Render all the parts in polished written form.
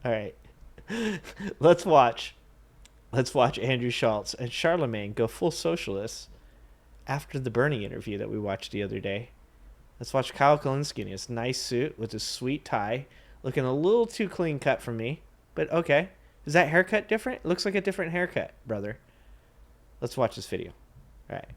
All right. Let's watch Andrew Schulz and Charlamagne go full socialist after the Bernie interview that we watched the other day. Let's watch Kyle Kulinski in his nice suit with his sweet tie, looking a little too clean cut for me, but okay. Is that haircut different? It looks like a different haircut, brother. Let's watch this video. All right.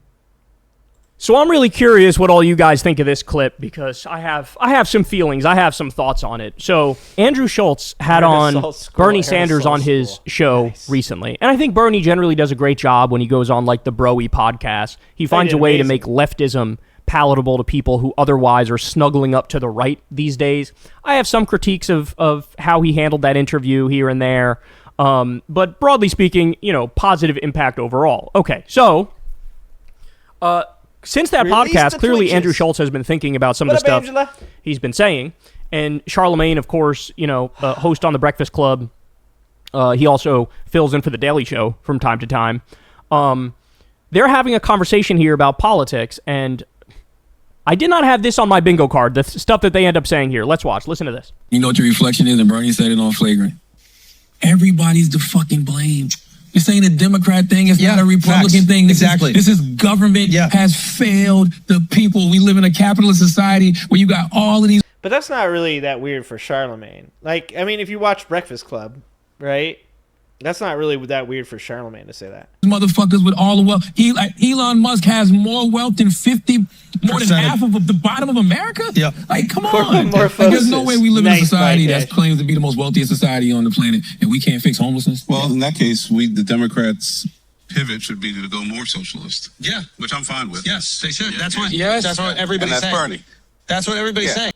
So I'm really curious what all you guys think of this clip because I have some feelings. I have some thoughts on it. So Andrew Schulz had on Bernie Sanders on his show recently. And I think Bernie generally does a great job when he goes on like the Broy podcast. He finds a way to make leftism palatable to people who otherwise are snuggling up to the right these days. I have some critiques of how he handled that interview here and there. But broadly speaking, positive impact overall. Okay, so since that podcast, clearly Andrew Schulz has been thinking about some of the stuff Angela? He's been saying. And Charlamagne, of course, host on The Breakfast Club. He also fills in for The Daily Show from time to time. They're having a conversation here about politics, and I did not have this on my bingo card, the stuff that they end up saying here. Let's watch. Listen to this. You know what your reflection is? And Bernie said it on Flagrant. Everybody's to fucking blame. This ain't a Democrat thing. It's not a Republican thing. This is government has failed the people. We live in a capitalist society where you got all of these. But that's not really that weird for Charlamagne. Like, I mean, if you watch Breakfast Club, right? That's not really that weird for Charlamagne to say that. Motherfuckers with all the wealth. Elon Musk has more wealth than more than half of the bottom of America? Yeah. Like, come on. There's no way we live in a society that claims to be the most wealthiest society on the planet and we can't fix homelessness. Well, in that case, the Democrats' pivot should be to go more socialist. Yeah. Which I'm fine with. Yes, they should. That's what And everybody's saying. that's Bernie. That's what everybody's saying.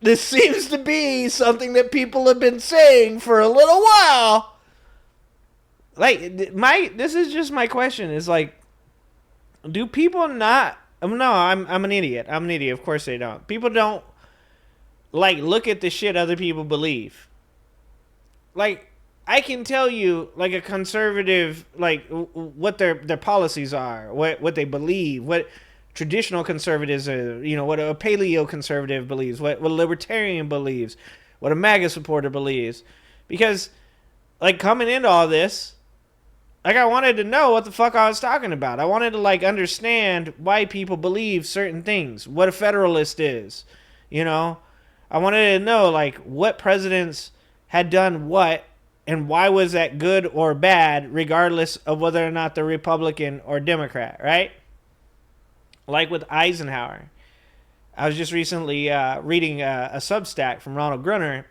This seems to be something that people have been saying for a little while. Like, this is just my question. Is like, do people not? No, I'm an idiot. I'm an idiot. Of course they don't. People don't like look at the shit other people believe. Like, I can tell you, like a conservative, like what their policies are, what they believe, what traditional conservatives, what a paleo conservative believes, what a libertarian believes, what a MAGA supporter believes. Because, like, coming into all this, like, I wanted to know what the fuck I was talking about. I wanted to, like, understand why people believe certain things, what a federalist is, I wanted to know, like, what presidents had done what, and why was that good or bad, regardless of whether or not they're Republican or Democrat, right? Like with Eisenhower. I was just recently reading a Substack from Ronald Gruner,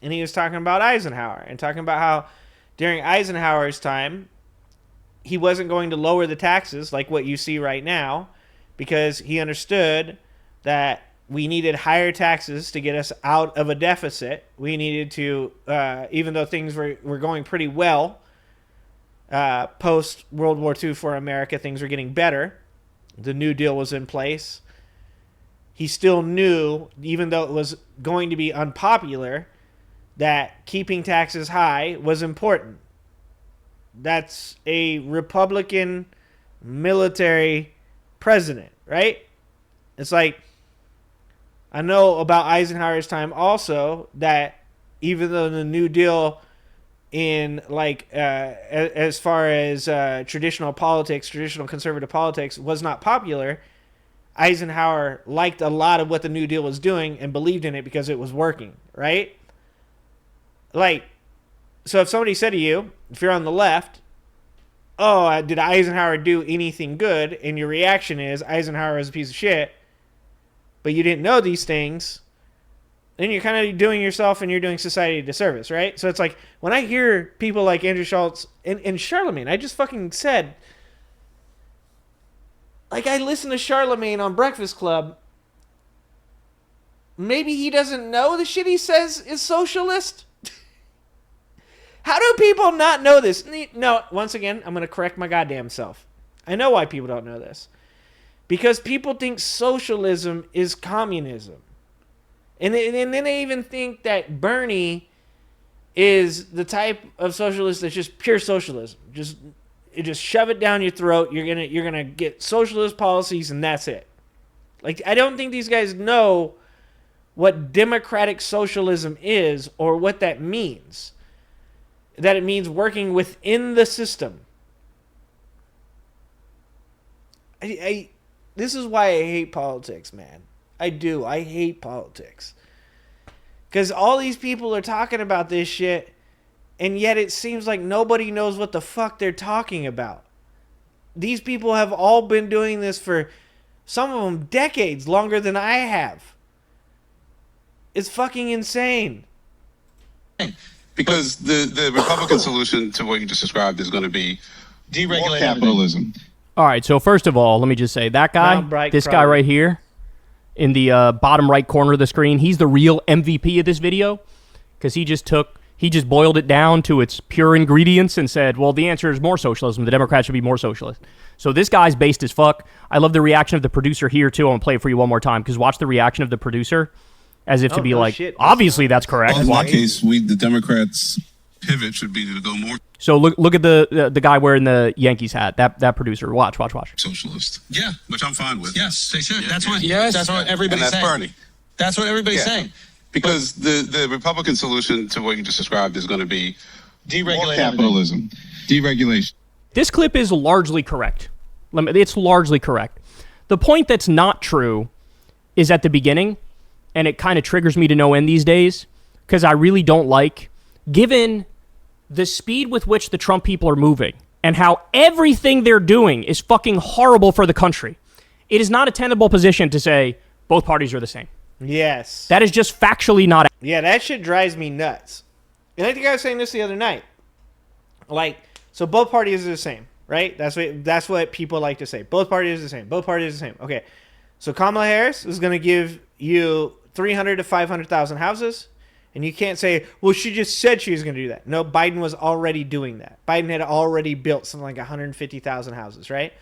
and he was talking about Eisenhower and talking about how during Eisenhower's time, he wasn't going to lower the taxes like what you see right now because he understood that we needed higher taxes to get us out of a deficit. We needed to, even though things were going pretty well post World War II for America, things were getting better. The New Deal was in place. He still knew, even though it was going to be unpopular, that keeping taxes high was important. That's a Republican military president, right? It's like, I know about Eisenhower's time also that even though the New Deal in like as far as traditional conservative politics was not popular, Eisenhower liked a lot of what the New Deal was doing and believed in it because it was working, right? Like, so if somebody said to you, if you're on the left, oh, did Eisenhower do anything good? And your reaction is Eisenhower is a piece of shit, but you didn't know these things, then you're kind of doing yourself and you're doing society a disservice, right? So it's like, when I hear people like Andrew Schulz and Charlamagne, I just fucking said, like, I listen to Charlamagne on Breakfast Club. Maybe he doesn't know the shit he says is socialist? How do people not know this? No, once again, I'm going to correct my goddamn self. I know why people don't know this. Because people think socialism is communism. And then they even think that Bernie is the type of socialist that's just pure socialism. Just shove it down your throat. You're gonna get socialist policies and that's it. Like, I don't think these guys know what democratic socialism is or what that means. That it means working within the system. This is why I hate politics, man. I do. I hate politics. Because all these people are talking about this shit, and yet it seems like nobody knows what the fuck they're talking about. These people have all been doing this for, some of them, decades, longer than I have. It's fucking insane. Because the Republican solution to what you just described is going to be Deregulate capitalism. All right, so first of all, let me just say, that guy, this guy right here, in the bottom right corner of the screen, he's the real MVP of this video, because he just boiled it down to its pure ingredients and said, well, the answer is more socialism. The Democrats should be more socialist. So this guy's based as fuck. I love the reaction of the producer here, too. I'm going to play it for you one more time, because watch the reaction of the producer, as if to be like, shit. Obviously that's correct. Well, in that case, the Democrats' pivot should be to go more. So look at the guy wearing the Yankees hat. That producer. Watch. Socialist. Yeah, which I'm fine with. Yes, they should. Yeah, That's yeah. what everybody's saying. Bernie. That's what everybody's saying. Because the Republican solution to what you just described is going to be Deregulate capitalism, deregulation. This clip is largely correct. It's largely correct. The point that's not true is at the beginning, and it kind of triggers me to no end these days, because I really don't like, given the speed with which the Trump people are moving and how everything they're doing is fucking horrible for the country, it is not a tenable position to say both parties are the same. Yes. That is just factually not. Yeah, that shit drives me nuts. And I think I was saying this the other night. Like, so both parties are the same, right? That's what people like to say. Both parties are the same. Both parties are the same. Okay. So Kamala Harris is going to give you 300 to 500,000 houses. And you can't say, well, she just said she was going to do that. No, Biden was already doing that. Biden had already built something like 150,000 houses, right?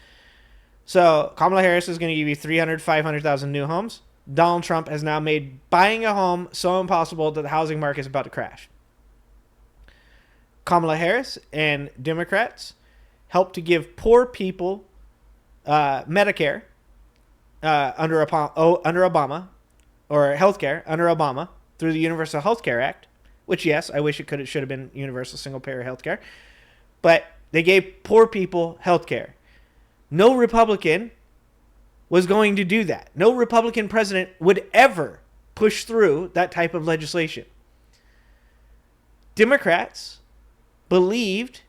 So Kamala Harris is going to give you 300, 500,000 new homes. Donald Trump has now made buying a home so impossible that the housing market is about to crash. Kamala Harris and Democrats helped to give poor people Medicare under Obama, or healthcare under Obama, through the Universal Health Care Act, which, yes, I wish it should have been universal single-payer health care. But they gave poor people health care. No Republican was going to do that. No Republican president would ever push through that type of legislation. Democrats believed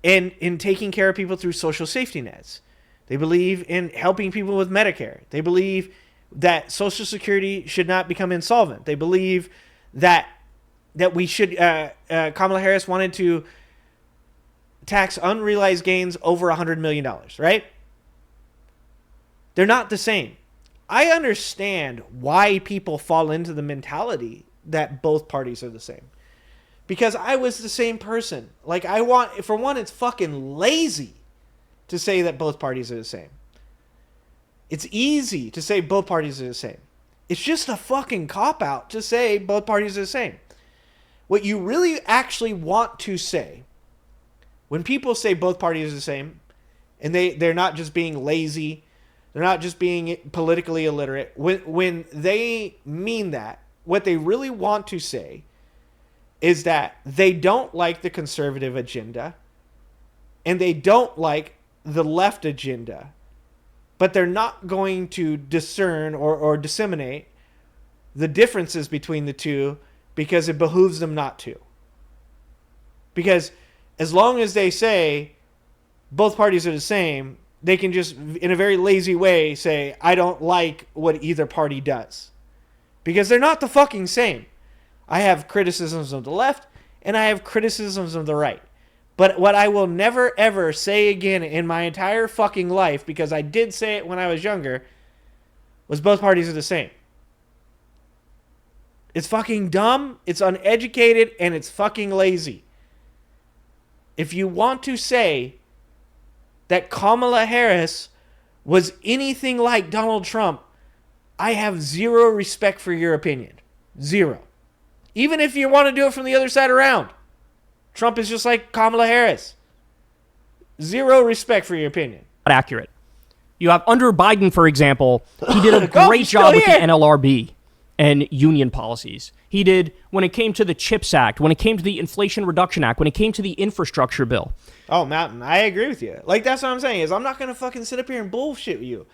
in taking care of people through social safety nets. They believe in helping people with Medicare. They believe that Social Security should not become insolvent. They believe that we should. Kamala Harris wanted to tax unrealized gains over $100 million, right? They're not the same. I understand why people fall into the mentality that both parties are the same. Because I was the same person. Like, for one, it's fucking lazy to say that both parties are the same. It's easy to say both parties are the same. It's just a fucking cop-out to say both parties are the same. What you really actually want to say, when people say both parties are the same, and they're not just being lazy, they're not just being politically illiterate, when they mean that, what they really want to say is that they don't like the conservative agenda, and they don't like the left agenda, but they're not going to discern or disseminate the differences between the two because it behooves them not to. Because as long as they say both parties are the same, they can just, in a very lazy way, say, I don't like what either party does. Because they're not the fucking same. I have criticisms of the left, and I have criticisms of the right. But what I will never, ever say again in my entire fucking life, because I did say it when I was younger, was both parties are the same. It's fucking dumb, it's uneducated, and it's fucking lazy. If you want to say that Kamala Harris was anything like Donald Trump, I have zero respect for your opinion. Zero. Even if you want to do it from the other side around. Trump is just like Kamala Harris. Zero respect for your opinion. Accurate. You have under Biden, for example, he did a great job with the NLRB. and union policies. He did when it came to the CHIPS Act, when it came to the Inflation Reduction Act, when it came to the infrastructure bill. Oh, Mountain, I agree with you. Like, that's what I'm saying is I'm not going to fucking sit up here and bullshit with you.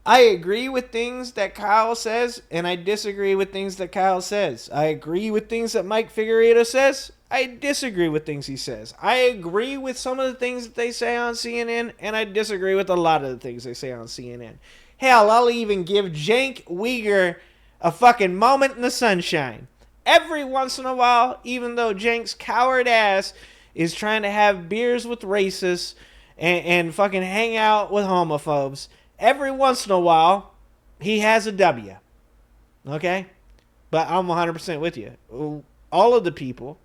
I agree with things that Kyle says, and I disagree with things that Kyle says. I agree with things that Mike Figueredo says. I disagree with things he says. I agree with some of the things that they say on CNN, and I disagree with a lot of the things they say on CNN. Hell, I'll even give Cenk Uygur a fucking moment in the sunshine. Every once in a while, even though Cenk's coward ass is trying to have beers with racists and fucking hang out with homophobes, every once in a while, he has a W. Okay? But I'm 100% with you. All of the people,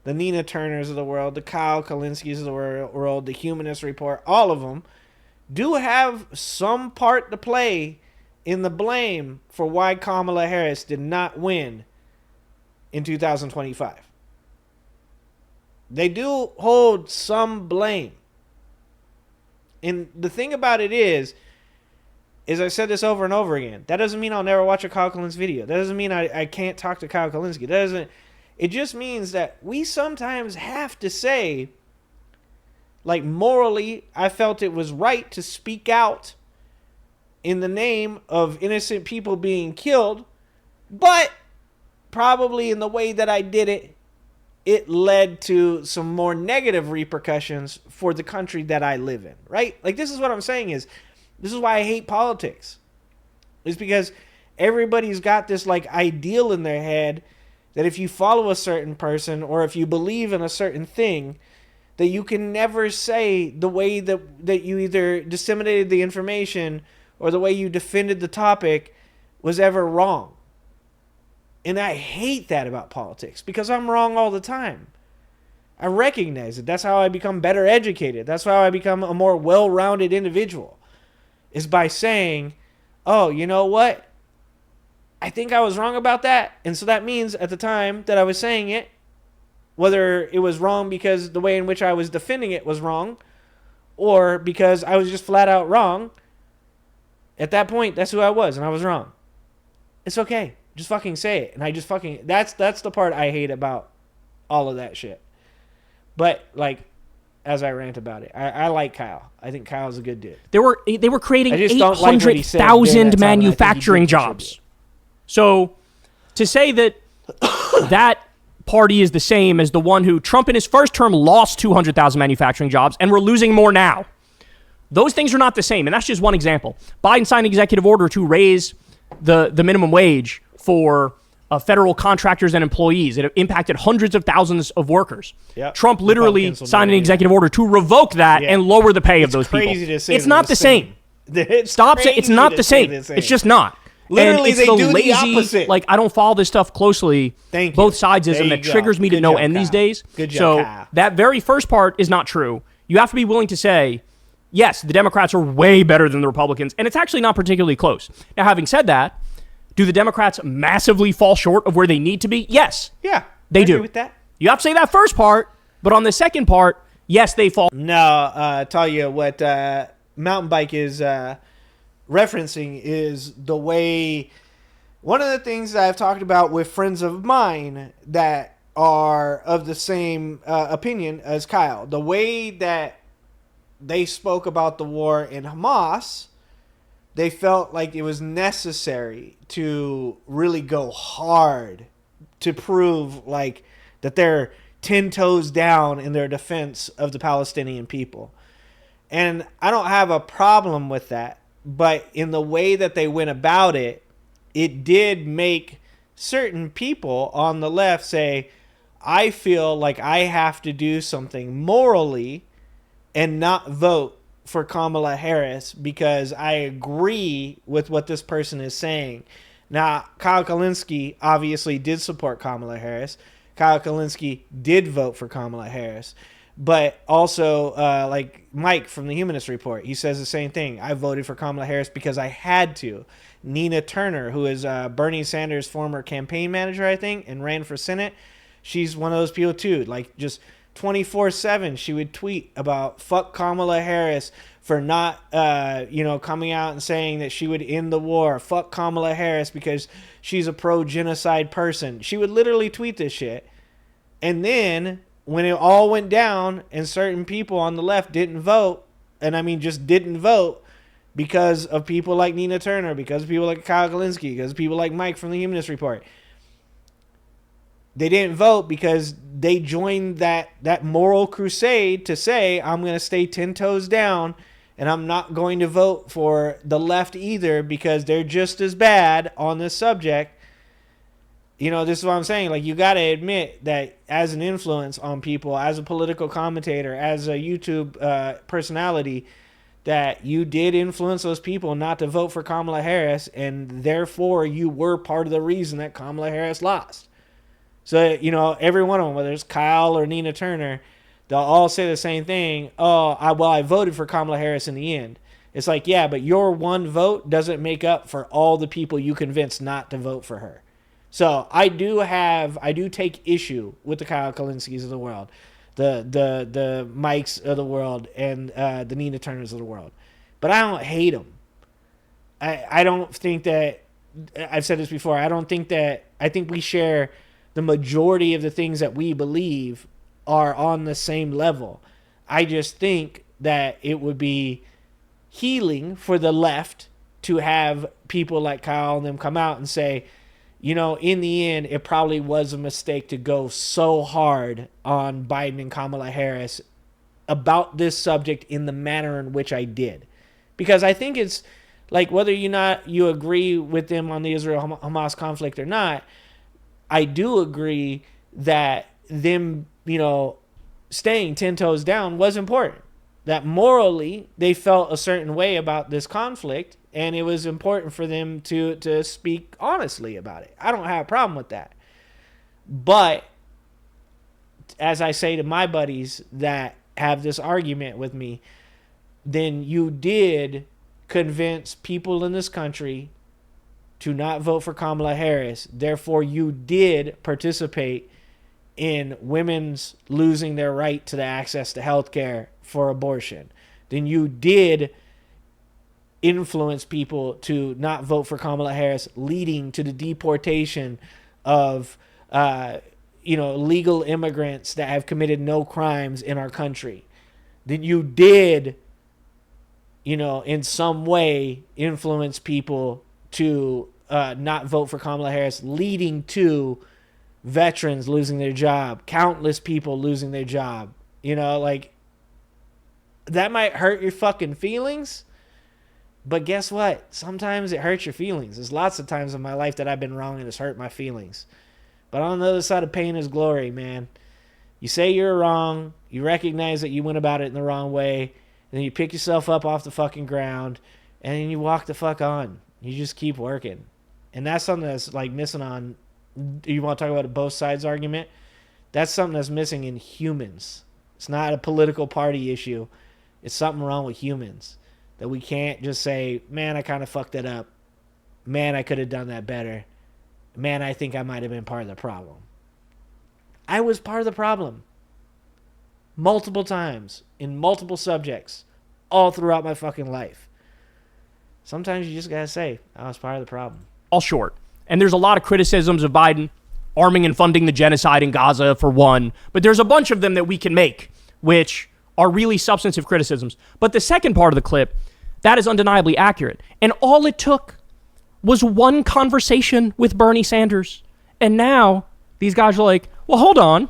the Nina Turners of the world, the Kyle Kulinskis of the world, the Humanist Report, all of them do have some part to play in the blame for why Kamala Harris did not win in 2025. They do hold some blame. And the thing about it is I said this over and over again. That doesn't mean I'll never watch a Kyle Kulinski video. That doesn't mean I can't talk to Kyle Kulinski. It just means that we sometimes have to say, like, morally, I felt it was right to speak out in the name of innocent people being killed, but probably in the way that I did it, it led to some more negative repercussions for the country that I live in, right? Like, this is what I'm saying is, this is why I hate politics. It's because everybody's got this, like, ideal in their head that if you follow a certain person or if you believe in a certain thing, that you can never say the way that you either disseminated the information or the way you defended the topic was ever wrong. And I hate that about politics because I'm wrong all the time. I recognize it. That's how I become better educated. That's how I become a more well-rounded individual. Is by saying, oh, you know what? I think I was wrong about that. And so that means at the time that I was saying it, whether it was wrong because the way in which I was defending it was wrong, or because I was just flat out wrong, at that point, that's who I was, and I was wrong. It's okay. Just fucking say it. And I just fucking... That's the part I hate about all of that shit. But, like, as I rant about it, I like Kyle. I think Kyle's a good dude. They were creating I just don't like what he said during 800,000 that time, and I think he manufacturing did contribute. jobs. So to say that that party is the same as the one who Trump in his first term lost 200,000 manufacturing jobs and we're losing more now. Those things are not the same. And that's just one example. Biden signed an executive order to raise the minimum wage for federal contractors and employees. It impacted hundreds of thousands of workers. Yep. Trump literally signed an executive order to revoke that and lower the pay of those people. It's not the same. Stop saying it's not the same. It's just not. Literally, they do the opposite. Like, I don't follow this stuff closely. Thank you. Both sides-ism that triggers me to no end these days. Good job, Kyle. So that very first part is not true. You have to be willing to say, yes, the Democrats are way better than the Republicans, and it's actually not particularly close. Now, having said that, do the Democrats massively fall short of where they need to be? Yes. Yeah. They do. Agree with that. You have to say that first part, but on the second part, yes, they fall. No, tell you what Mountain Bike is referencing is the way... One of the things that I've talked about with friends of mine that are of the same opinion as Kyle, the way that they spoke about the war in Hamas, they felt like it was necessary to really go hard to prove like that they're 10 toes down in their defense of the Palestinian people. And I don't have a problem with that, but in the way that they went about it, it did make certain people on the left say, I feel like I have to do something morally and not vote for Kamala Harris because I agree with what this person is saying. Now, Kyle Kulinski obviously did support Kamala Harris. Kyle Kulinski did vote for Kamala Harris. But also, like Mike from the Humanist Report, he says the same thing. I voted for Kamala Harris because I had to. Nina Turner, who is Bernie Sanders' former campaign manager, I think, and ran for Senate, she's one of those people too. Like, just 24/7 she would tweet about fuck Kamala Harris for not, coming out and saying that she would end the war. Fuck Kamala Harris because she's a pro-genocide person. She would literally tweet this shit. And then when it all went down and certain people on the left didn't vote, and I mean just didn't vote because of people like Nina Turner, because of people like Kyle Kulinski, because of people like Mike from the Humanist Report, they didn't vote because they joined that moral crusade to say, I'm going to stay 10 toes down and I'm not going to vote for the left either because they're just as bad on this subject. This is what I'm saying. Like, you got to admit that as an influence on people, as a political commentator, as a YouTube personality, that you did influence those people not to vote for Kamala Harris, and therefore you were part of the reason that Kamala Harris lost. So, every one of them, whether it's Kyle or Nina Turner, they'll all say the same thing. Oh, I voted for Kamala Harris in the end. It's like, yeah, but your one vote doesn't make up for all the people you convinced not to vote for her. So I do take issue with the Kyle Kulinskis of the world, the Mikes of the world, and the Nina Turners of the world. But I don't hate them. I don't think that, I've said this before, I think we share the majority of the things that we believe are on the same level. I just think that it would be healing for the left to have people like Kyle and them come out and say, in the end, it probably was a mistake to go so hard on Biden and Kamala Harris about this subject in the manner in which I did. Because I think it's like, whether you agree with them on the Israel-Hamas conflict or not, I do agree that them, staying 10 toes down was important. That morally they felt a certain way about this conflict, and it was important for them to speak honestly about it. I don't have a problem with that. But as I say to my buddies that have this argument with me, then you did convince people in this country to not vote for Kamala Harris. Therefore, you did participate in women's losing their right to the access to health care for abortion. Then you did influence people to not vote for Kamala Harris, leading to the deportation of legal immigrants that have committed no crimes in our country. Then you did, in some way influence people to not vote for Kamala Harris, leading to veterans losing their job, countless people losing their job. That might hurt your fucking feelings, but guess what? Sometimes it hurts your feelings. There's lots of times in my life that I've been wrong and it's hurt my feelings. But on the other side of pain is glory, man. You say you're wrong, you recognize that you went about it in the wrong way, and then you pick yourself up off the fucking ground, and then you walk the fuck on. You just keep working. And that's something that's like missing on, you want to talk about a both sides argument? That's something that's missing in humans. It's not a political party issue. It's something wrong with humans. That we can't just say, man, I kind of fucked it up. Man, I could have done that better. Man, I think I might have been part of the problem. I was part of the problem. Multiple times. In multiple subjects. All throughout my fucking life. Sometimes you just gotta say, I was part of the problem. All short. And there's a lot of criticisms of Biden arming and funding the genocide in Gaza, for one. But there's a bunch of them that we can make, which are really substantive criticisms. But the second part of the clip, that is undeniably accurate. And all it took was one conversation with Bernie Sanders. And now these guys are like, well, hold on.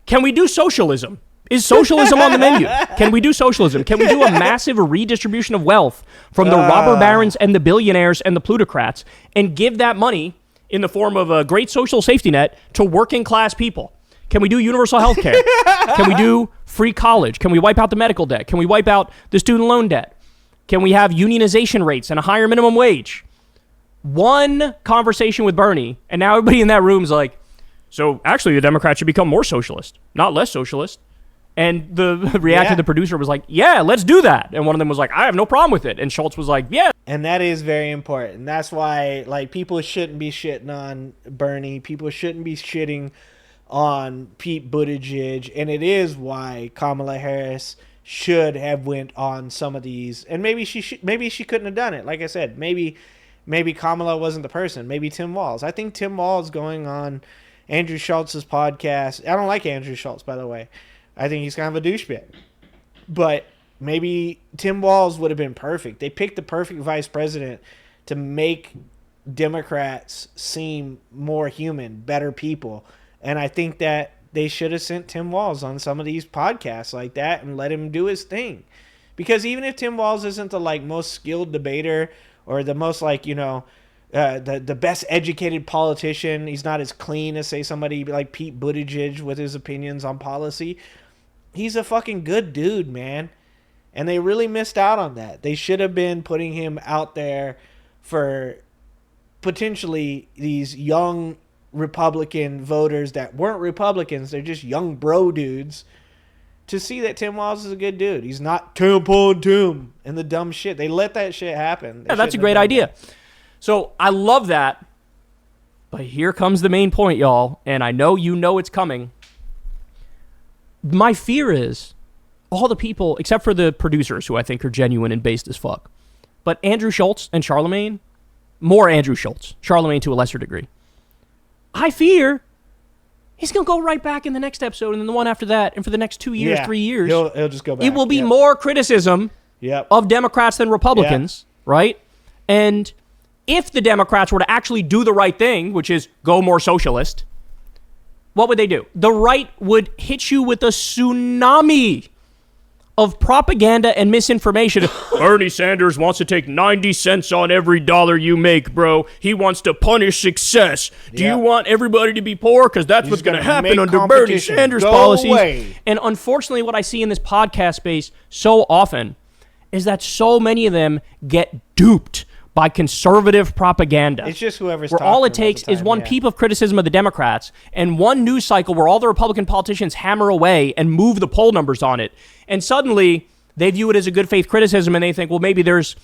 Can we do socialism? Is socialism on the menu? Can we do socialism? Can we do a massive redistribution of wealth from the robber barons and the billionaires and the plutocrats and give that money in the form of a great social safety net to working class people? Can we do universal health care? Can we do free college? Can we wipe out the medical debt? Can we wipe out the student loan debt? Can we have unionization rates and a higher minimum wage? One conversation with Bernie, and now everybody in that room is like, so actually the Democrats should become more socialist, not less socialist. And the reaction to the producer was like, yeah, let's do that. And one of them was like, I have no problem with it. And Schultz was like, yeah. And that is very important. That's why, like, people shouldn't be shitting on Bernie. People shouldn't be shitting on Pete Buttigieg, and it is why Kamala Harris should have went on some of these. And maybe she couldn't have done it. Like I said, maybe Kamala wasn't the person. Maybe Tim Walz. I think Tim Walz going on Andrew Schultz's podcast. I don't like Andrew Schultz, by the way. I think he's kind of a douchebag. But maybe Tim Walz would have been perfect. They picked the perfect vice president to make Democrats seem more human, better people. And I think that they should have sent Tim Walz on some of these podcasts like that and let him do his thing. Because even if Tim Walz isn't the most skilled debater or the most the best educated politician, he's not as clean as, say, somebody like Pete Buttigieg with his opinions on policy. He's a fucking good dude, man. And they really missed out on that. They should have been putting him out there for potentially these young Republican voters that weren't Republicans. They're just young bro dudes, to see that Tim Walz is a good dude. He's not tampon Tim and the dumb shit. They let that shit happen. Yeah, that's a great idea. So I love that. But here comes the main point, y'all. And I know you know it's coming. My fear is all the people, except for the producers, who I think are genuine and based as fuck. But Andrew Schulz and Charlamagne, more Andrew Schulz, Charlamagne to a lesser degree. I fear he's going to go right back in the next episode and then the one after that. And for the next 2 years, 3 years, he'll just go back. It will be more criticism of Democrats than Republicans, right? And if the Democrats were to actually do the right thing, which is go more socialist, what would they do? The right would hit you with a tsunami of propaganda and misinformation. Bernie Sanders wants to take 90 cents on every dollar you make, bro. He wants to punish success. Do you want everybody to be poor? Because that's what's going to happen under Bernie Sanders policies. Away. And unfortunately, what I see in this podcast space so often is that so many of them get duped by conservative propaganda. It's just whoever's where all it takes is one peep of criticism of the Democrats and one news cycle where all the Republican politicians hammer away and move the poll numbers on it. And suddenly they view it as a good faith criticism and they think, well, maybe there's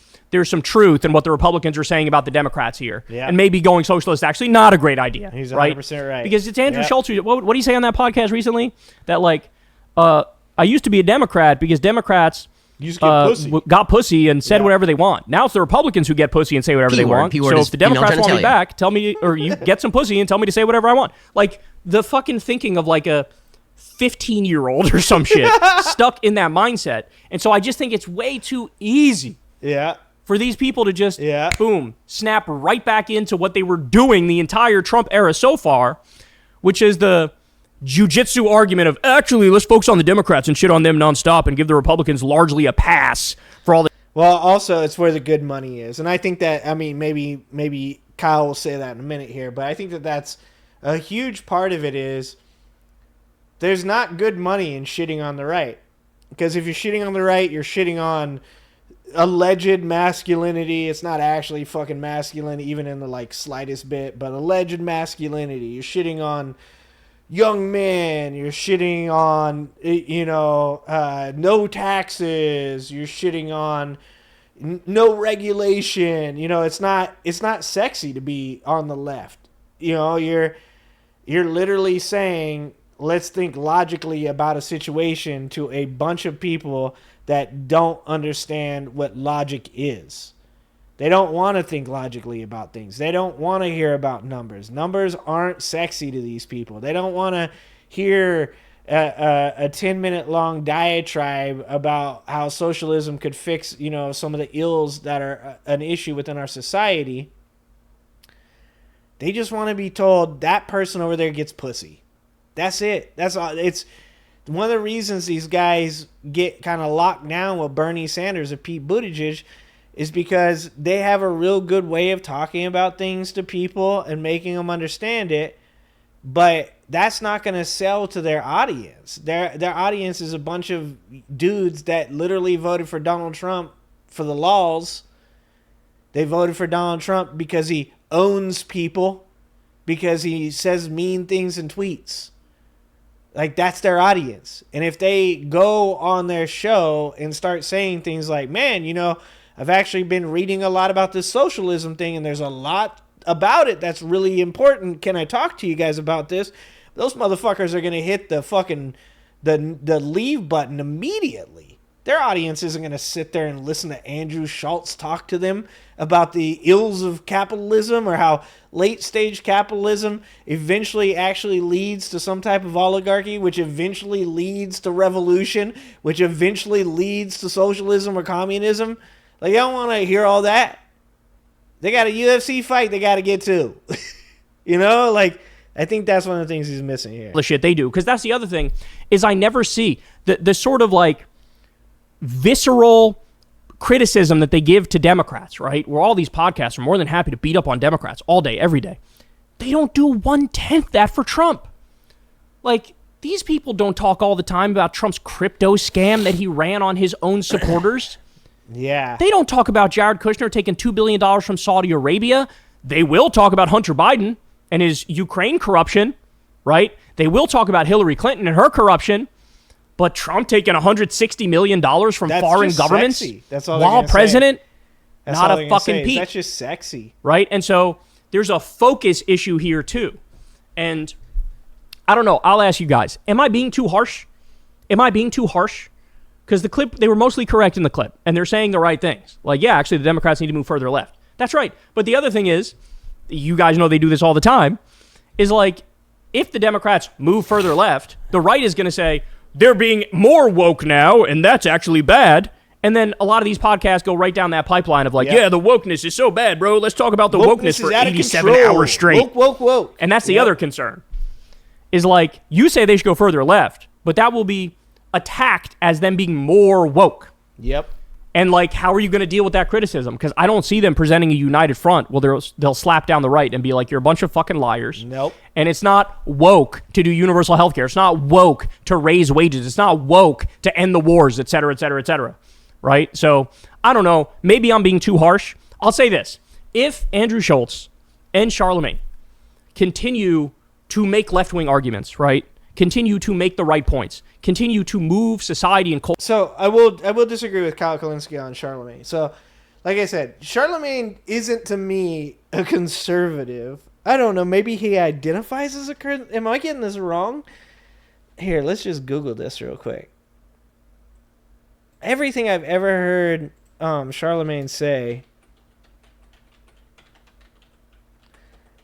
some truth in what the Republicans are saying about the Democrats here. Yeah. And maybe going socialist is actually not a great idea. He's 100% right. Because it's Andrew Schultz. What did he say on that podcast recently? That I used to be a Democrat because Democrats got pussy and said whatever they want. Now it's the Republicans who get pussy and say whatever they want. So if the Democrats want me back, tell me, or you get some pussy and tell me to say whatever I want. Like the fucking thinking of like a 15-year-old or some shit stuck in that mindset. And so I just think it's way too easy for these people to just, boom, snap right back into what they were doing the entire Trump era so far, which is the jiu-jitsu argument of, actually, let's focus on the Democrats and shit on them nonstop and give the Republicans largely a pass for all the... Well, also, it's where the good money is. And I think that, I mean, maybe Kyle will say that in a minute here, but I think that that's a huge part of it is there's not good money in shitting on the right. Because if you're shitting on the right, you're shitting on alleged masculinity. It's not actually fucking masculine, even in the, slightest bit, but alleged masculinity. You're shitting on young men, you're shitting on, no taxes, you're shitting on no regulation. It's not sexy to be on the left. You're literally saying, let's think logically about a situation to a bunch of people that don't understand what logic is. They don't want to think logically about things. They don't want to hear about numbers. Numbers aren't sexy to these people. They don't want to hear a 10-minute long diatribe about how socialism could fix, some of the ills that are an issue within our society. They just want to be told that person over there gets pussy. That's it. That's all. It's one of the reasons these guys get kind of locked down with Bernie Sanders or Pete Buttigieg is because they have a real good way of talking about things to people and making them understand it, but that's not going to sell to their audience. Their audience is a bunch of dudes that literally voted for Donald Trump for the laws. They voted for Donald Trump because he owns people, because he says mean things in tweets. That's their audience. And if they go on their show and start saying things like, man, I've actually been reading a lot about this socialism thing, and there's a lot about it that's really important. Can I talk to you guys about this? Those motherfuckers are going to hit the fucking the leave button immediately. Their audience isn't going to sit there and listen to Andrew Schulz talk to them about the ills of capitalism or how late-stage capitalism eventually actually leads to some type of oligarchy, which eventually leads to revolution, which eventually leads to socialism or communism. Like, they don't want to hear all that. They got a UFC fight they got to get to. You know, like, I think that's one of the things he's missing here. The shit they do, because that's the other thing, is I never see the sort of, like, visceral criticism that they give to Democrats, right? Where all these podcasts are more than happy to beat up on Democrats all day, every day. They don't do 1/10 that for Trump. Like, these people don't talk all the time about Trump's crypto scam that he ran on his own supporters. Yeah. They don't talk about Jared Kushner taking $2 billion from Saudi Arabia. They will talk about Hunter Biden and his Ukraine corruption, right? They will talk about Hillary Clinton and her corruption. But Trump taking $160 million from foreign governments sexy. That's all while president, That's not all a fucking peep. That's just sexy. Right? And so there's a focus issue here too. And I don't know. I'll ask you guys, am I being too harsh? Because the clip, they were mostly correct in the clip. And they're saying the right things. Like, yeah, actually the Democrats need to move further left. That's right. But the other thing is, you guys know they do this all the time, is like, if the Democrats move further left, the right is going to say, they're being more woke now, and that's actually bad. And then a lot of these podcasts go right down that pipeline of like, yeah, the wokeness is so bad, bro. Let's talk about the wokeness for 87 hours straight. Woke. And that's the other concern. Is like, you say they should go further left, but that will be attacked as them being more woke. Yep. And like, how are you going to deal with that criticism? Because I don't see them presenting a united front. Well, they'll slap down the right and be like, you're a bunch of fucking liars. Nope. And it's not woke to do universal health care. It's not woke to raise wages. It's not woke to end the wars, et cetera, et cetera, et cetera. Right? So, I don't know. Maybe I'm being too harsh. I'll say this. If Andrew Schulz and Charlamagne continue to make left-wing arguments, right? Continue to make the right points. Continue to move society and culture. So I will disagree with Kyle Kulinski on Charlamagne. So, like I said, Charlamagne isn't to me a conservative. I don't know. Maybe he identifies as a. Am I getting this wrong? Here, let's just Google this real quick. Everything I've ever heard Charlamagne say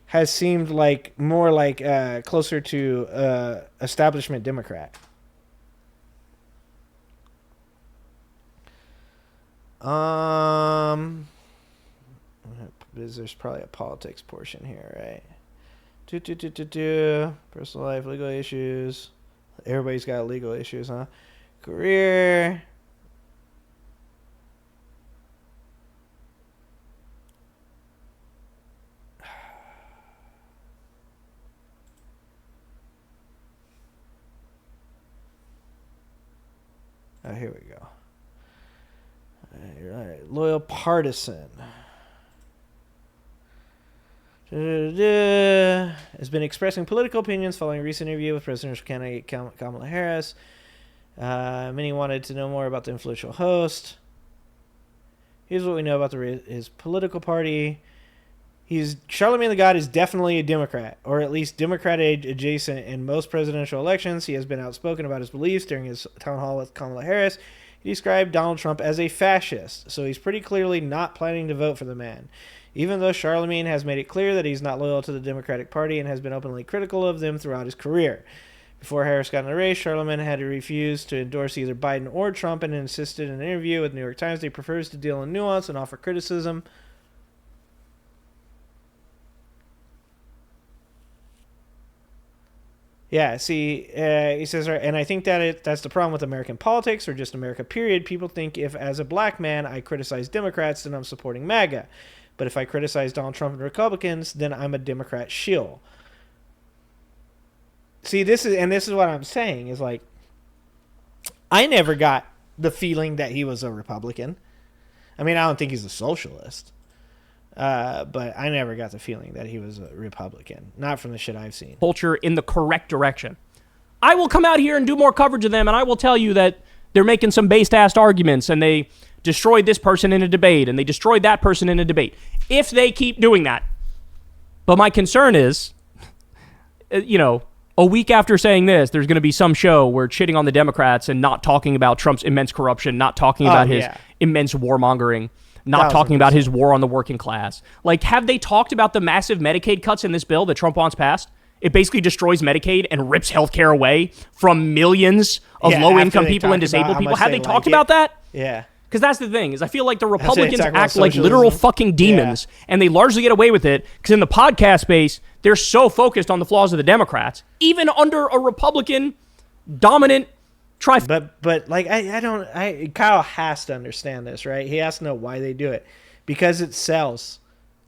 has seemed like more like closer to establishment Democrat. There's probably a politics portion here, right? Personal life, legal issues. Everybody's got legal issues, huh? Career. Oh, here we go. All right. Loyal partisan. Has been expressing political opinions following a recent interview with presidential candidate Kamala Harris. Many wanted to know more about the influential host. Here's what we know about his political party. Charlamagne the God is definitely a Democrat, or at least Democrat adjacent in most presidential elections. He has been outspoken about his beliefs during his town hall with Kamala Harris. He described Donald Trump as a fascist, so he's pretty clearly not planning to vote for the man. Even though Charlamagne has made it clear that he's not loyal to the Democratic Party and has been openly critical of them throughout his career. Before Harris got in the race, Charlamagne had refused to endorse either Biden or Trump and insisted in an interview with the New York Times that he prefers to deal in nuance and offer criticism. Yeah, see, he says, and I think that's the problem with American politics, or just America, period. People think if, as a black man, I criticize Democrats, then I'm supporting MAGA. But if I criticize Donald Trump and Republicans, then I'm a Democrat shill. See, this is what I'm saying, is like, I never got the feeling that he was a Republican. I mean, I don't think he's a socialist. But I never got the feeling that he was a Republican. Not from the shit I've seen. Culture in the correct direction. I will come out here and do more coverage of them, and I will tell you that they're making some based-ass arguments, and they destroyed this person in a debate, and they destroyed that person in a debate. If they keep doing that. But my concern is, a week after saying this, there's going to be some show where it's shitting on the Democrats and not talking about Trump's immense corruption, not talking about his immense warmongering, not talking about his war on the working class. Like, have they talked about the massive Medicaid cuts in this bill that Trump wants passed? It basically destroys Medicaid and rips healthcare away from millions of low-income people and disabled people. Have they talked about that? Yeah. Because that's the thing, is I feel like the Republicans act like literal fucking demons, and they largely get away with it because in the podcast space, they're so focused on the flaws of the Democrats, even under a Republican dominant But like, Kyle has to understand this, right? He has to know why they do it. Because it sells.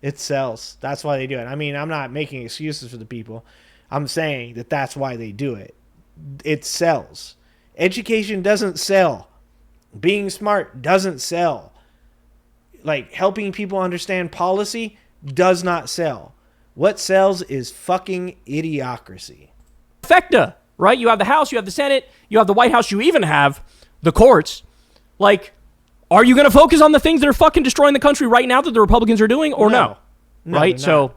It sells. That's why they do it. I mean, I'm not making excuses for the people. I'm saying that that's why they do it. It sells. Education doesn't sell. Being smart doesn't sell. Like, helping people understand policy does not sell. What sells is fucking idiocracy. Trifecta, right? You have the House, you have the Senate, you have the White House, you even have the courts. Like, are you going to focus on the things that are fucking destroying the country right now that the Republicans are doing, or no? Right? So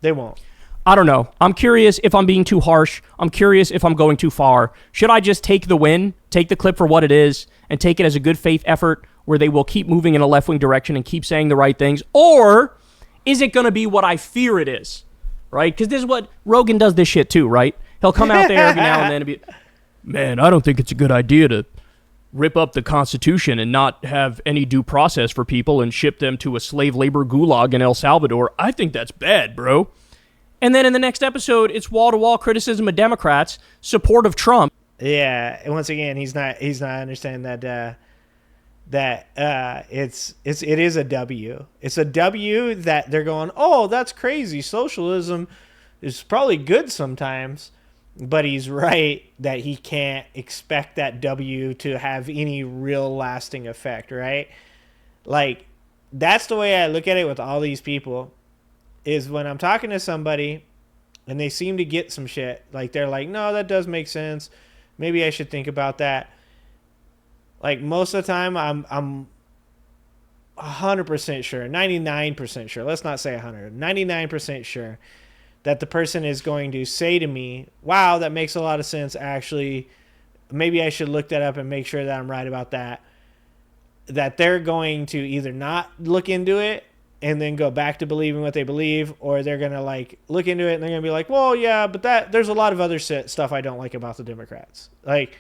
they won't. I don't know. I'm curious if I'm being too harsh. I'm curious if I'm going too far. Should I just take the win, take the clip for what it is, and take it as a good faith effort where they will keep moving in a left-wing direction and keep saying the right things? Or is it going to be what I fear it is? Right? Because this is what Rogan does this shit too, right? He'll come out there every now and then and be, man, I don't think it's a good idea to rip up the Constitution and not have any due process for people and ship them to a slave labor gulag in El Salvador. I think that's bad, bro. And then in the next episode, it's wall-to-wall criticism of Democrats, support of Trump. Yeah, and once again, he's not understanding that it is a W. It's a W that they're going, oh, that's crazy. Socialism is probably good sometimes, but he's right that he can't expect that W to have any real lasting effect, right? Like, that's the way I look at it with all these people. Is when I'm talking to somebody and they seem to get some shit, like they're like, no, that does make sense. Maybe I should think about that. Like, most of the time, I'm 100% sure, 99% sure, let's not say 100, 99% sure that the person is going to say to me, wow, that makes a lot of sense, actually. Maybe I should look that up and make sure that I'm right about that. That they're going to either not look into it and then go back to believing what they believe, or they're going to like look into it and they're going to be like, well, yeah, but there's a lot of other stuff I don't like about the Democrats. Like,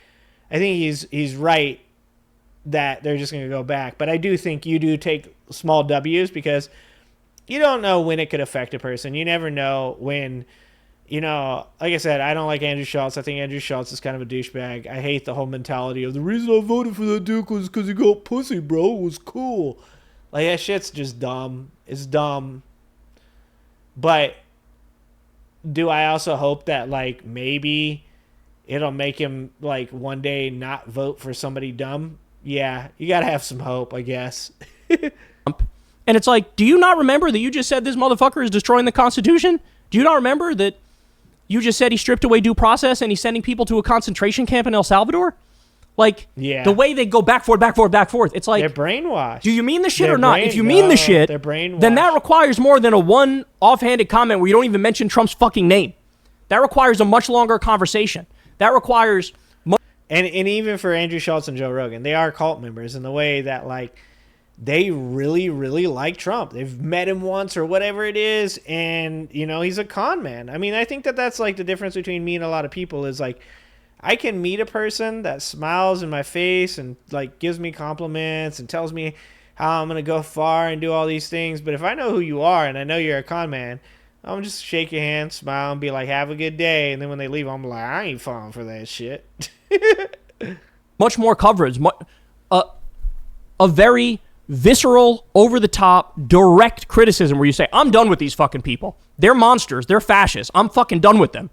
I think he's right that they're just going to go back. But I do think you do take small W's because you don't know when it could affect a person. You never know when, like I said, I don't like Andrew Schulz. I think Andrew Schulz is kind of a douchebag. I hate the whole mentality of the reason I voted for that dude was because he got pussy, bro. It was cool. Like, that shit's just dumb. It's dumb. But do I also hope that, like, maybe it'll make him, like, one day not vote for somebody dumb? Yeah, you gotta have some hope, I guess. And it's like, do you not remember that you just said this motherfucker is destroying the Constitution? Do you not remember that you just said he stripped away due process and he's sending people to a concentration camp in El Salvador? Like, the way they go back, forth, it's like, they're brainwashed. Do you mean the shit or not? If you mean the shit, then that requires more than a one offhanded comment where you don't even mention Trump's fucking name. That requires a much longer conversation. That requires... And even for Andrew Schulz and Joe Rogan, they are cult members in the way that, like, they really, really like Trump. They've met him once or whatever it is, and, he's a con man. I mean, I think that's, like, the difference between me and a lot of people is, like, I can meet a person that smiles in my face and, like, gives me compliments and tells me how I'm going to go far and do all these things. But if I know who you are and I know you're a con man, I'm just shake your hand, smile, and be like, have a good day. And then when they leave, I'm like, I ain't falling for that shit. Much more coverage. A very visceral, over-the-top, direct criticism where you say, I'm done with these fucking people. They're monsters. They're fascists. I'm fucking done with them.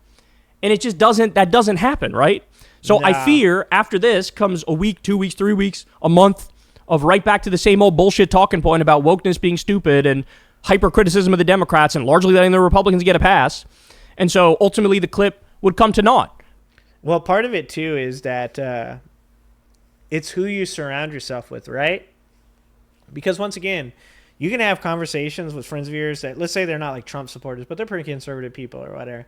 And it just doesn't happen, right? So nah. I fear after this comes a week, 2 weeks, 3 weeks, a month of right back to the same old bullshit talking point about wokeness being stupid and hypercriticism of the Democrats and largely letting the Republicans get a pass. And so ultimately the clip would come to naught. Well, part of it too is that it's who you surround yourself with, right? Because once again, you can have conversations with friends of yours that, let's say they're not like Trump supporters, but they're pretty conservative people or whatever.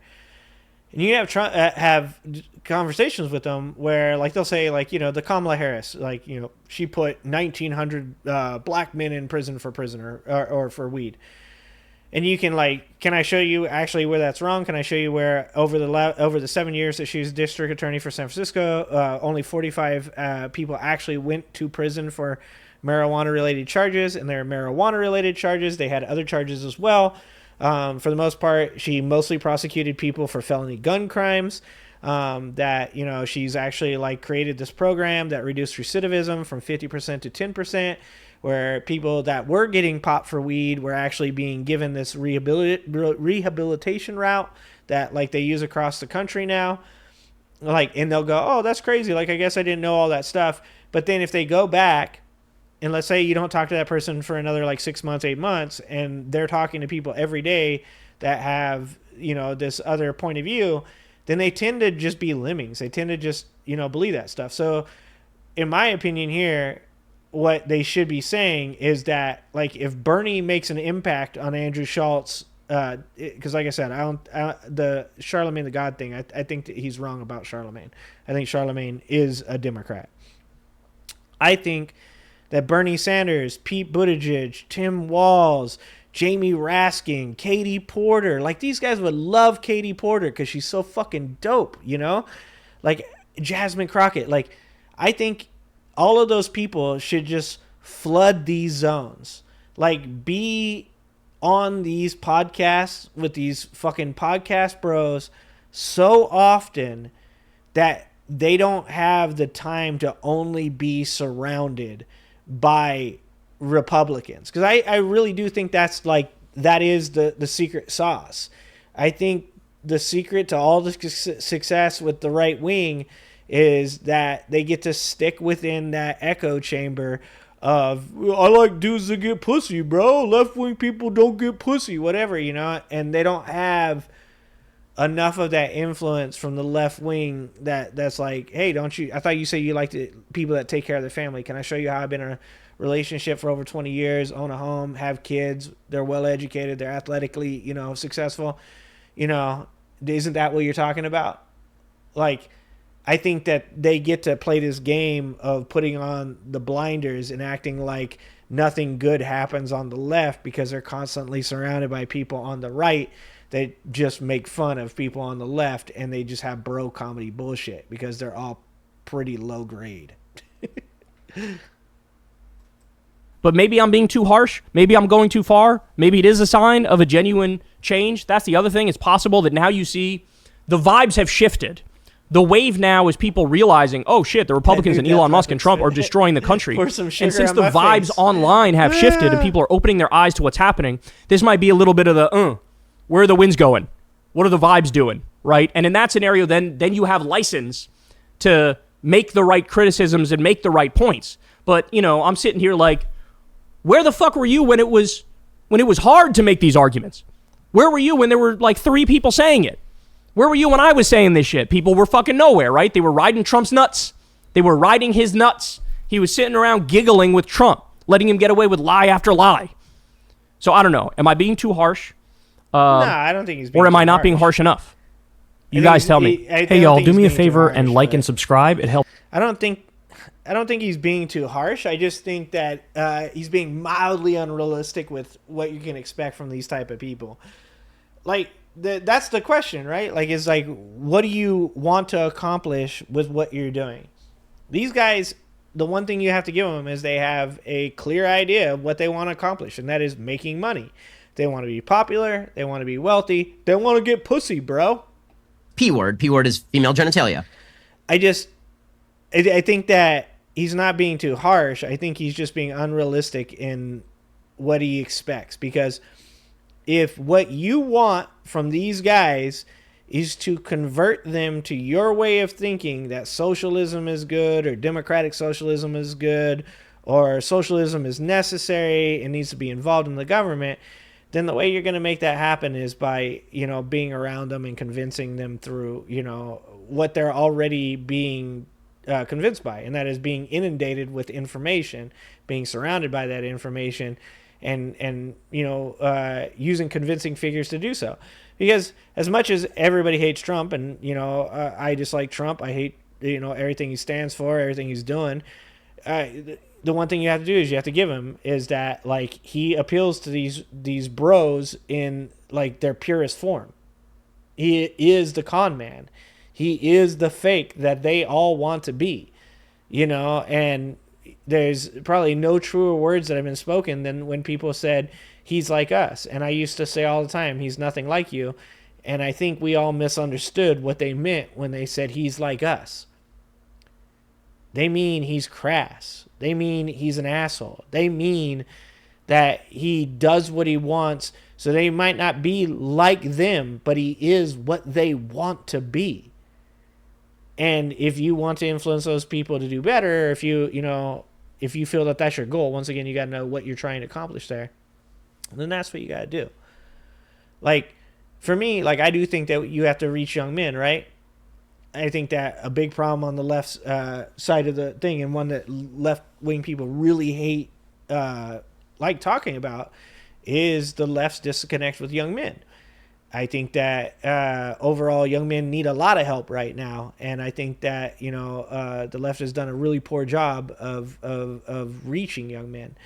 And you have conversations with them where, like, they'll say, like, the Kamala Harris, like, she put 1,900 black men in prison for or for weed. And you can, like, can I show you actually where that's wrong? Can I show you where over the 7 years that she was district attorney for San Francisco, only 45 people actually went to prison for marijuana-related charges, and they're marijuana-related charges. They had other charges as well. For the most part, she mostly prosecuted people for felony gun crimes. That, she's actually, like, created this program that reduced recidivism from 50% to 10%, where people that were getting popped for weed were actually being given this rehabilitation route that, like, they use across the country now. Like, and they'll go, oh, that's crazy. Like, I guess I didn't know all that stuff. But then if they go back, and let's say you don't talk to that person for another, like, 6 months, 8 months, and they're talking to people every day that have, this other point of view, then they tend to just be lemmings. They tend to just, believe that stuff. So in my opinion here, what they should be saying is that, like, if Bernie makes an impact on Andrew Schulz, because, like I said, the Charlamagne the God thing, I think that he's wrong about Charlamagne. I think Charlamagne is a Democrat. I think that Bernie Sanders, Pete Buttigieg, Tim Walz, Jamie Raskin, Katie Porter, like, these guys would love Katie Porter because she's so fucking dope, like Jasmine Crockett. Like, I think all of those people should just flood these zones, like, be on these podcasts with these fucking podcast bros so often that they don't have the time to only be surrounded by Republicans. Because I really do think that's, like, that is the secret sauce. I think the secret to all the success with the right wing is that they get to stick within that echo chamber of, I like dudes that get pussy, bro. Left wing people don't get pussy, whatever, and they don't have enough of that influence from the left wing that's like, hey, don't you, I thought you said you liked people that take care of their family. Can I show you how I've been in a relationship for over 20 years, own a home, have kids, they're well educated, they're athletically, successful, isn't that what you're talking about? Like, I think that they get to play this game of putting on the blinders and acting like nothing good happens on the left because they're constantly surrounded by people on the right that just make fun of people on the left, and they just have bro comedy bullshit because they're all pretty low grade. But maybe I'm being too harsh. Maybe I'm going too far. Maybe it is a sign of a genuine change. That's the other thing. It's possible that now you see the vibes have shifted. The wave now is people realizing, oh shit, the Republicans and Elon Musk and Trump are destroying the country. And since the vibes online have shifted and people are opening their eyes to what's happening, this might be a little bit of the, where are the winds going? What are the vibes doing, right? And in that scenario, then you have license to make the right criticisms and make the right points. But, I'm sitting here like, where the fuck were you when it was hard to make these arguments? Where were you when there were like 3 people saying it? Where were you when I was saying this shit? People were fucking nowhere, right? They were riding Trump's nuts. They were riding his nuts. He was sitting around giggling with Trump, letting him get away with lie after lie. So I don't know. Am I being too harsh? No, I don't think he's being Or am I not harsh. being harsh enough? You guys tell me. Hey, y'all, do me a favor and like and subscribe. It helps. I don't think he's being too harsh. I just think that he's being mildly unrealistic with what you can expect from these type of people. Like, that's the question, right? Like, it's like, what do you want to accomplish with what you're doing? These guys, the one thing you have to give them is they have a clear idea of what they want to accomplish, and that is making money. They want to be popular. They want to be wealthy. They want to get pussy, bro. P word. P word is female genitalia. I think that he's not being too harsh. I think he's just being unrealistic in what he expects, because if what you want from these guys is to convert them to your way of thinking that socialism is good or democratic socialism is good or socialism is necessary and needs to be involved in the government, then the way you're going to make that happen is by, being around them and convincing them through, what they're already being convinced by, and that is being inundated with information, being surrounded by that information, and using convincing figures to do so. Because as much as everybody hates Trump, and I dislike Trump, I hate everything he stands for, everything he's doing. The one thing you have to do is you have to give him is that like he appeals to these bros in like their purest form. He is the con man. He is the fake that they all want to be, and there's probably no truer words that have been spoken than when people said he's like us. And I used to say all the time, he's nothing like you. And I think we all misunderstood what they meant when they said he's like us. They mean he's crass. They mean he's an asshole. They mean that he does what he wants. So they might not be like them, but he is what they want to be. And if you want to influence those people to do better, if you feel that that's your goal, once again, you got to know what you're trying to accomplish there. And then that's what you got to do. Like, for me, like, I do think that you have to reach young men, right? I think that a big problem on the left side of the thing, and one that left-wing people really hate, like talking about, is the left's disconnect with young men. I think that overall young men need a lot of help right now, and I think that the left has done a really poor job of reaching young men.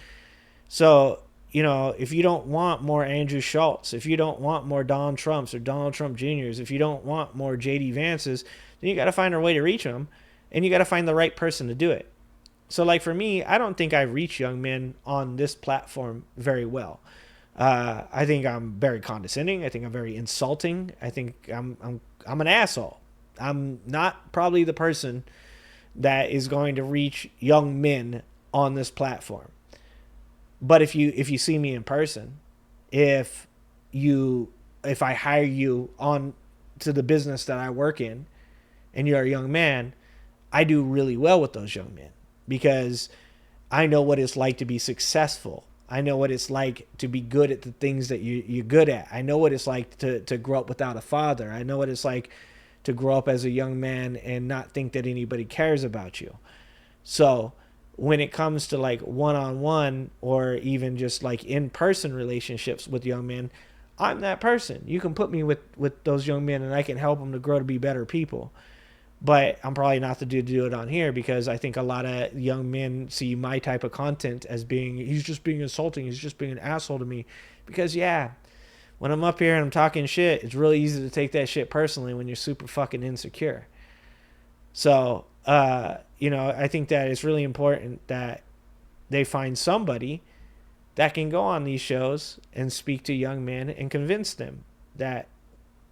So if you don't want more Andrew Schulz, if you don't want more Donald Trumps or Donald Trump Juniors, if you don't want more JD Vances, then you got to find a way to reach them, and you got to find the right person to do it. So like for me, I don't think I reach young men on this platform very well. I think I'm very condescending. I think I'm very insulting. I think I'm an asshole. I'm not probably the person that is going to reach young men on this platform. But if you see me in person, if I hire you on to the business that I work in, and you're a young man, I do really well with those young men because I know what it's like to be successful. I know what it's like to be good at the things that you're good at. I know what it's like to grow up without a father. I know what it's like to grow up as a young man and not think that anybody cares about you. So when it comes to like one-on-one or even just like in-person relationships with young men, I'm that person. You can put me with those young men and I can help them to grow to be better people. But I'm probably not the dude to do it on here because I think a lot of young men see my type of content as being, he's just being insulting, he's just being an asshole to me. Because, yeah, when I'm up here and I'm talking shit, it's really easy to take that shit personally when you're super fucking insecure. So, I think that it's really important that they find somebody that can go on these shows and speak to young men and convince them that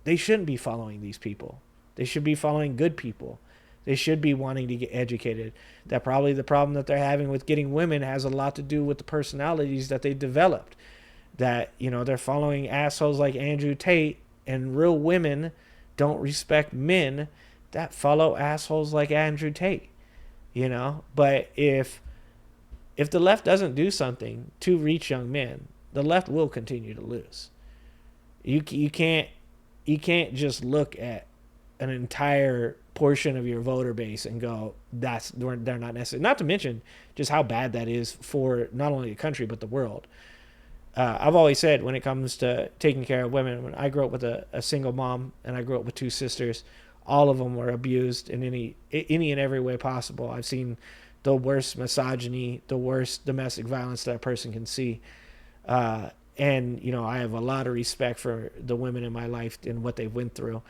they shouldn't be following these people. They should be following good people. They should be wanting to get educated. That probably the problem that they're having with getting women has a lot to do with the personalities that they developed. That, they're following assholes like Andrew Tate, and real women don't respect men that follow assholes like Andrew Tate. But if the left doesn't do something to reach young men, the left will continue to lose. You can't just look at an entire portion of your voter base and go, they're not necessary. Not to mention just how bad that is for not only the country but the world. I've always said when it comes to taking care of women, when I grew up with a single mom and I grew up with two sisters, all of them were abused in any and every way possible. I've seen the worst misogyny, the worst domestic violence that a person can see. And I have a lot of respect for the women in my life and what they've went through.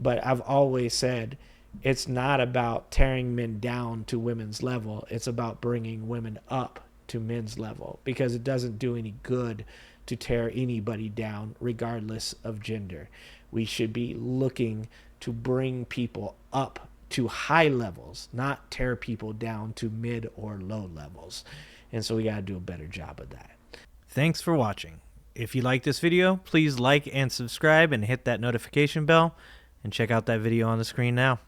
But I've always said it's not about tearing men down to women's level. It's about bringing women up to men's level, because it doesn't do any good to tear anybody down regardless of gender. We should be looking to bring people up to high levels, not tear people down to mid or low levels. And so we got to do a better job of that. Thanks for watching. If you like this video, please like and subscribe and hit that notification bell. And check out that video on the screen now.